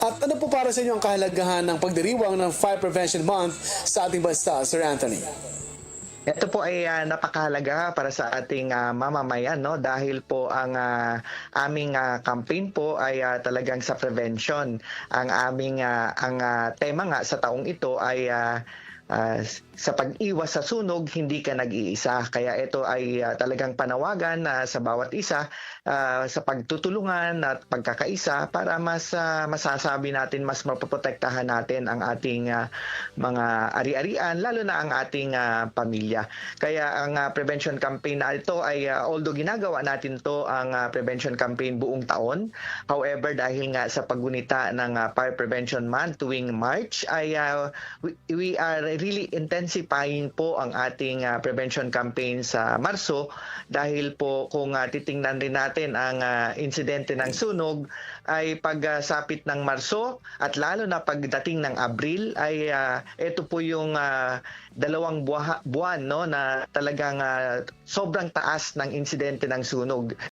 At ano po para sa inyo ang kahalagahan ng pagdiriwang ng Fire Prevention Month sa ating bansa, Sir Anthony? Ito po ay napakahalaga para sa ating mamamayan, no, dahil po ang aming campaign po ay talagang sa prevention. Ang aming tema nga sa taong ito ay sa pag-iwas sa sunog, hindi ka nag-iisa. Kaya ito ay talagang panawagan sa bawat isa sa pagtutulungan at pagkakaisa para mas masasabi natin, mas mapoprotektahan natin ang ating mga ari-arian, lalo na ang ating pamilya. Kaya ang prevention campaign na ito ay although ginagawa natin to ang prevention campaign buong taon, however dahil nga sa paggunita ng Fire Prevention Month tuwing March ay we are really intensifying po ang ating prevention campaign sa Marso dahil po kung titingnan rin natin ang insidente ng sunog ay pagsapit ng Marso at lalo na pagdating ng Abril ay ito po yung dalawang buwan, no, na talagang sobrang taas ng insidente ng sunog.